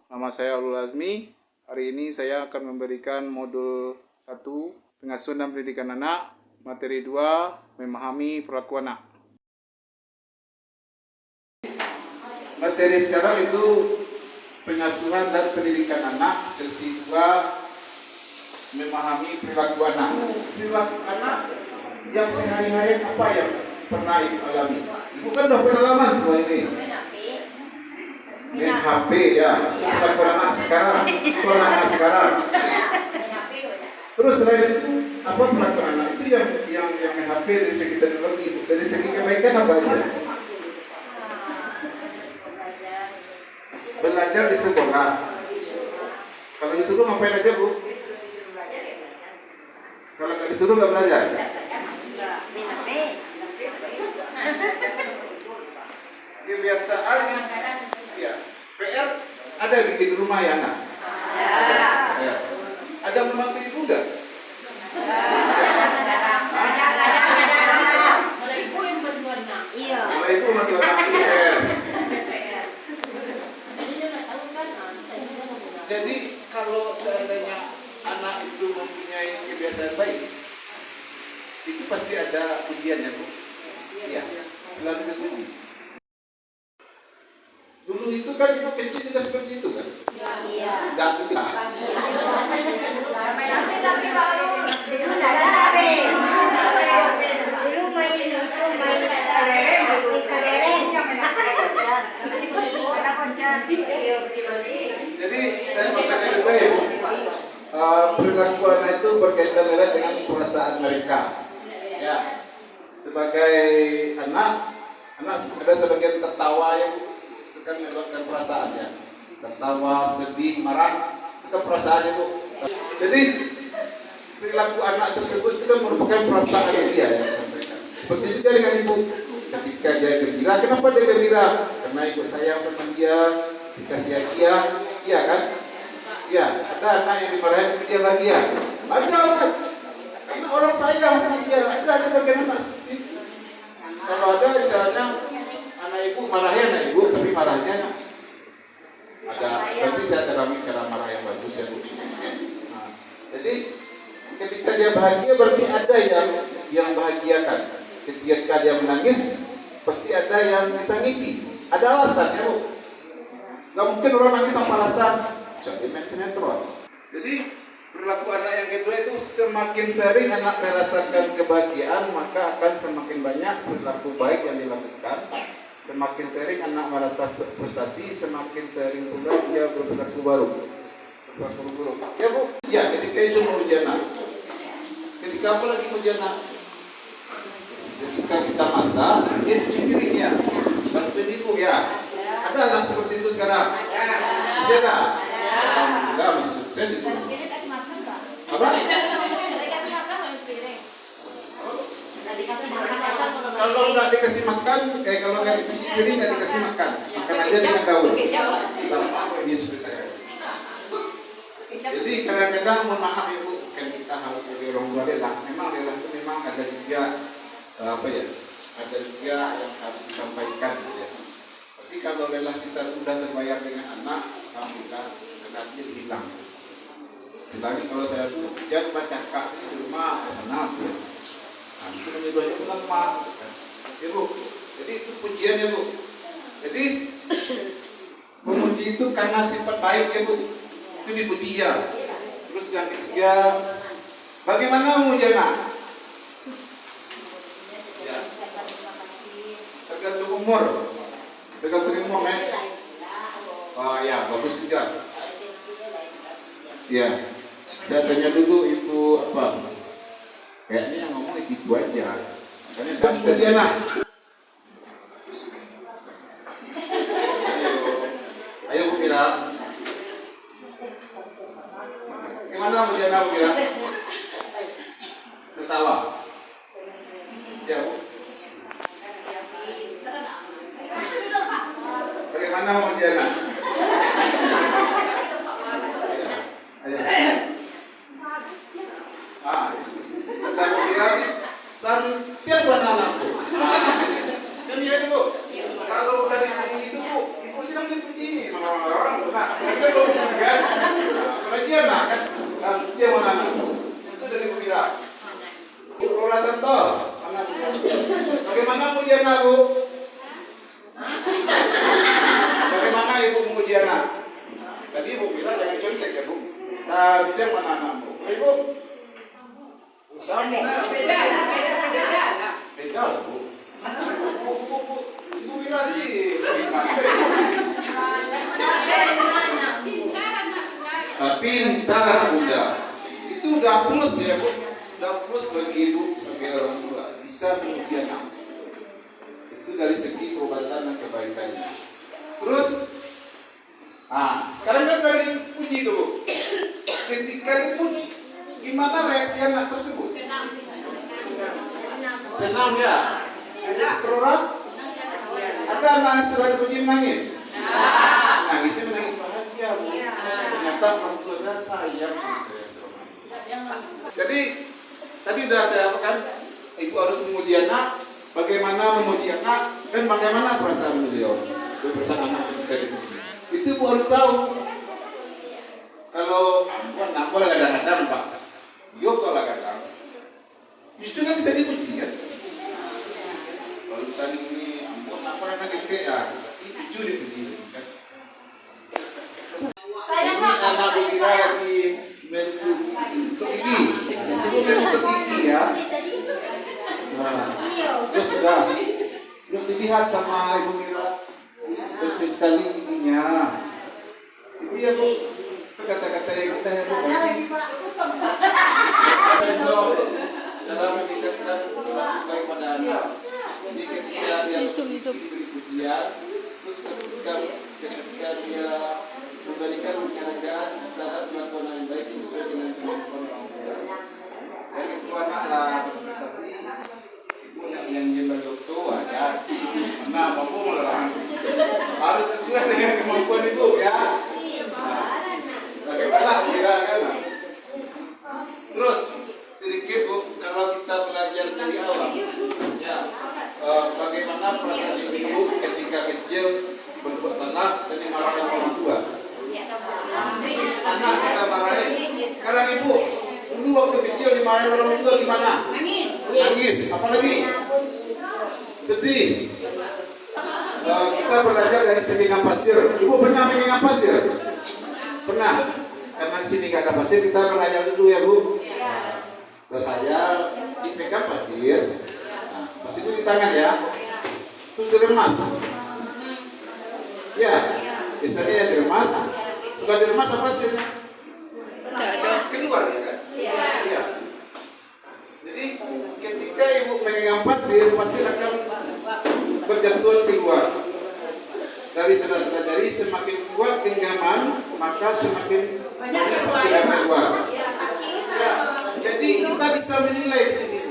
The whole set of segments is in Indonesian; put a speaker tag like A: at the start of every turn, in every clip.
A: Nama saya Ulul Azmi. Hari ini saya akan memberikan modul 1 Pengasuhan dan Pendidikan Anak, materi 2 memahami perilaku anak. Materi sekarang itu pengasuhan dan pendidikan anak, sesi 2 memahami perilaku anak. Perilaku anak yang sehari-hari apa yang pernah ibu alami? Ibu kan udah pengalaman semua ini. Main HP ya, perilaku anak sekarang, Terus selain itu apa perilaku anak itu yang main HP dari segi teknologi, dari segi kebaikan apa aja? Belajar di sekolah. Kalau disuruh ngapain aja bu? Kalau nggak disuruh nggak belajar? Kebiasaan ya, PR ada bikin di rumah ya anak? Ya. Ada membantu ibu enggak?
B: Mulai ibu yang bantu anak. Iya.
A: Mulai ibu bantu anak PR. Jadi kalau seandainya anak itu mempunyai kebiasaan baik, itu pasti ada ujiannya bu. Iya. Selalu diuji. Dulu itu kan ibu kecil juga seperti itu kan?
B: Iya.
A: Tidak juga.
B: Tapi baru dulu nggak ada HP. Dulu main kadereng. Ada konser.
A: Jadi saya sampaikan juga ya bu, perilaku anak itu berkaitan erat dengan perasaan mereka. Ya, sebagai anak ada sebagian tertawa ya bu. Kan menyebabkan perasaannya, tertawa, sedih, marah, itu perasaannya bu. Jadi perilaku anak tersebut itu kan merupakan perasaan dia yang disampaikan. Seperti juga dengan ibu, ketika dia gembira, kenapa dia gembira? Karena ibu sayang sama dia, dikasih hadiah, iya kan? Ya, ada anak yang dimarahin tapi dia bahagia. Ada orang, karena orang sayang sama dia. Ada sebagian anak seperti itu. Kalau ada misalnya anak ibu marahnya anak ibu, tapi marahnya ada, berarti saya terami cara marah yang bagus ya bu. Nah, jadi ketika dia bahagia berarti ada yang bahagiakan. Ketika dia menangis pasti ada yang ditangisi. Ada alasan ya bu. Gak mungkin orang nangis tanpa alasan. Jadi main sinetron. Jadi perilaku anak yang kedua itu semakin sering anak merasakan kebahagiaan maka akan semakin banyak perilaku baik yang dilakukan. Semakin sering anak merasa frustasi, semakin sering pula dia berperilaku buruk. Ya bu, ya ketika itu menguji anak. Ketika apa lagi menguji anak? Ketika kita masak, dia cuci piringnya, bantuin ibu ya. Ada anak seperti itu sekarang? Masih ada? Enggak, masih sukses itu. Apa? Kalau nggak dikasih makan, kayak kalau nggak dicuci piring nggak dikasih makan aja dengan daun. Sama ini seperti saya. Jadi kadang-kadang mohon maaf ya bu, kan kita harus sebagai orang tua lelah. Memang lelah itu memang ada juga ada juga yang harus disampaikan. Ya. Tapi kalau lelah kita sudah terbayar dengan anak, alhamdulillah lelahnya hilang. Selagi kalau saya jangan baca kak sini di rumah senang. Nah, itu menyedihkan itu kan mak. Ya bu, jadi itu pujian ya bu. Jadi memuji itu karena sifat baik ya bu. Itu dipuji ya. Terus yang ketiga, bagaimana memuji anak? Ya. Tergantung umur. Ya. Oh ya, bagus juga. Ya. Saya tanya dulu ibu apa? Kayaknya yang ngomong itu aja. Karena saya bisa dia nak. Ayo Bu Mira. Gimana Bu Jana Bu Mira? Ketawa. Ya Bu. Bagaimana Bu Jana? Ayo. Kata Bu Mira santian buat anakku. Kan iya Bu. Kalau dari itu Bu, ibu sedang dipuji. Orang-orang, nah, Yang mana anakmu? Ibu? Kamu? Beda lah, Bu. Ibu kira sih. Pintar anak muda. Itu udah plus ya, Bu. Udah plus bagi ibu sebagai orang tua. Bisa menguji anak. Itu dari segi perobatan dan kebaikannya. Terus, sekarang kan dari puji dulu. Ketika dipuji, gimana reaksi anak tersebut? Senang ya. Terus kerorat? Ada anak yang selain puji menangis? Nangisnya menangis bahagia, Bu. Ternyata orang tua saya sayang sama saya. Jadi tadi udah saya apakan, ibu harus memuji anak, bagaimana memuji anak, dan bagaimana perasaan beliau, perasaan anak ketika dipuji. Itu ibu harus tahu. Kalau ampun lah kadang-kadang Pak, yo kalau kadang, itu kan bisa dipuji kan. Kalau misalnya ini ampun anak gede ya, itu dipuji kan. Ini anak Bukira lagi menusuk gigi, disebut menusuk gigi ya. Terus sudah, terus dilihat sama Ibu Mira, bersih sekali giginya. Itu ya Bu, kata-kata yang kita ya Bu. Cara meningkatkan baik pada anak. Jadi ketika dia diberi pujian, terus ketika dia memberikan penghargaan terhadap kelakuan yang baik sesuai dengan kemampuan orang tua. Dan itu anaklah prestasi. Ibu nak nyanyi lagu tua ya. Nah, mampu melarang. Harus sesuai dengan kemampuan ibu ya. Bagaimana kira kan? Terus sedikit Bu, kalau kita belajar dari awal, ya, bagaimana perasaan ibu ketika kecil berbuat salah dan dimarahin orang tua. Anak kita marahin. Sekarang ibu, dulu waktu kecil dimarahin orang tua gimana? Nangis. Apalagi? Sedih. Kita belajar dari segenggam pasir. Ibu pernah mengenggam pasir? Pernah. Karena di sini gak ada pasir, kita berhayal dulu ya Bu. Berhayal, dipegang pasir. Pasir itu di tangan ya. Terus diremas. Ya, biasanya ya diremas. Setelah diremas apa hasilnya? Keluar ya kan? Iya. Jadi ketika ibu memegang pasir, pasir akan berjatuhan keluar. Dari sela-sela jari semakin kuat genggaman, maka semakin banyak pasir yang keluar. Ya. Jadi kita bisa menilai di sini.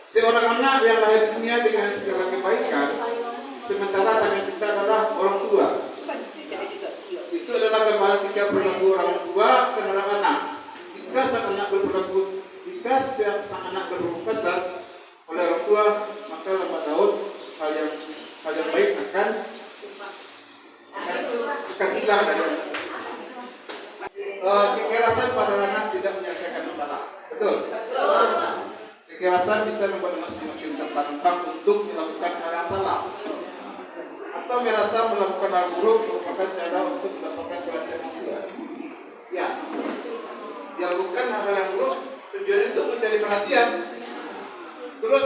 A: Seorang anak yang lahir dunia dengan segala kebaikan, sementara tangan kita adalah orang tua. Itu adalah gambaran sikap perilaku orang tua terhadap anak. Jika sang anak berperilaku kasar oleh orang tua, maka lambat laun hal yang baik akan hilang dari anak tersebut. Kekerasan pada anak tidak menyelesaikan masalah. Betul? Kekerasan bisa membuat anak semakin tertantang untuk melakukan hal yang salah. Atau merasa melakukan hal buruk merupakan cara untuk mendapatkan perhatian juga. Ya, dia lakukan hal yang buruk tujuan untuk mencari perhatian. Terus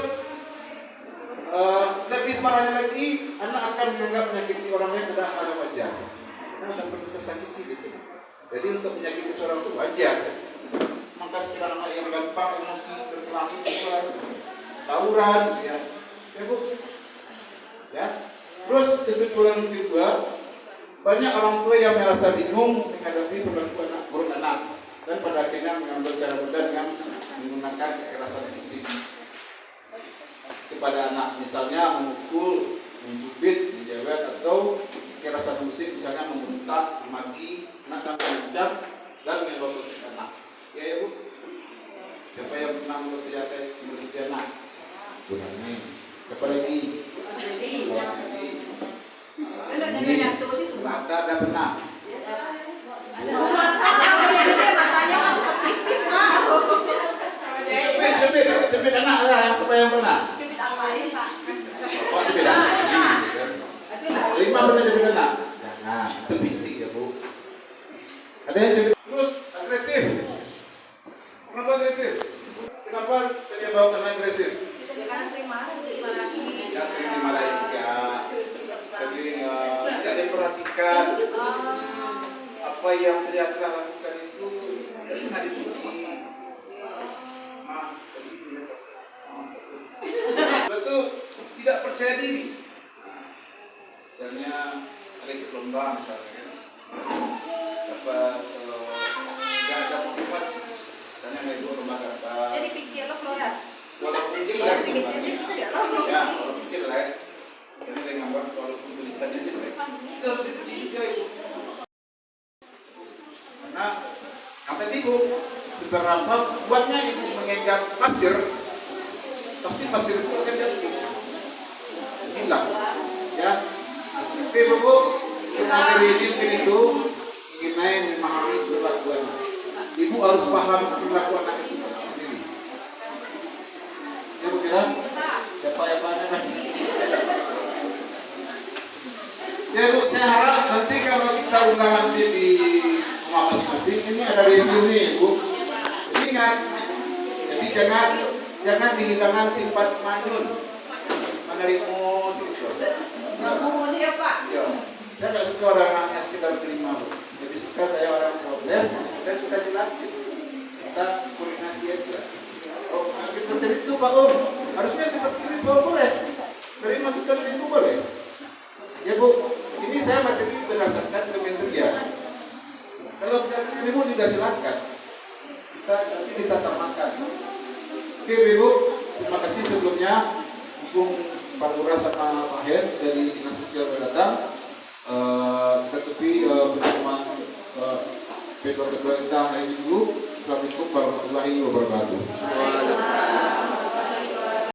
A: lebih parahnya lagi, anak akan menganggap menyakiti orang lain adalah hal yang wajar. Anak dapat tersakiti gitu. Jadi untuk menyakiti seorang itu wajar. Maka sekitar anak yang gampang emosi berkelahi, tawuran, ya Bu. Ya. Terus kesimpulan kedua, banyak orang tua yang merasa bingung menghadapi perilaku buruk anak dan pada akhirnya mengambil cara mudah dengan menggunakan kekerasan fisik kepada anak, misalnya memukul, menjubit, menjewet, atau kekerasan fisik misalnya membentak, memaki, anak dan mengucap dan menyebabkan anak. Ya Bu. Siapa yang pernah melukai anak? Bunani. Siapa lagi? Mata ada pernah. Cepet anak lah yang siapa yang pernah? Oh cepet anak. Lima pernah cepet anak. Jangan, itu bisik ya Bu. Ada yang cepet terus agresif. apa yang dia telah lakukan itu pernah dipuji. Itu tidak percaya diri. Misalnya ada ikut lomba misalnya kan, dapat nggak ada motivasi, karena ada ikut lomba kata.
B: Jadi kecil lo Flora.
A: Kalau kecil lah,
B: Jadi kecil lo.
A: ya kalau kecil lah, karena dia ngambil walaupun tulisannya jelek, itu harus dipuji juga itu. Karena kata ibu, seberapa kuatnya ibu mengenggam pasir, pasti pasir itu akan jatuh, hilang, ya. Tapi ibu, materi ini itu ingin memahami perlakuan. Ibu harus paham perlakuan anak itu sendiri. Ya bu kira, apa kan? Ya bu, saya harap nanti kalau kita undang nanti di rumah masing-masing, ini ada review nih bu. Ingat, jadi jangan dihilangkan sifat manyun, menerima situ.
B: Nggak mau siapa?
A: Ya, saya nggak suka orang hanya sekedar terima bu. Lebih suka saya orang progres dan kita jelasin, kita koordinasi aja. Oh, nanti menteri itu Pak Om, harusnya seperti ini Pak boleh. Dari masukan itu boleh. Ya Bu, ini saya materi berdasarkan kementerian. Kalau berdasarkan Ibu juga silakan. Nanti kita samakan. Oke Ibu, terima kasih sebelumnya. Mumpung Pak Lurah sama Pak Hen dari Dinas Sosial datang. Kita tepi pertemuan kedua kita hari ini dulu. Assalamualaikum warahmatullahi wabarakatuh.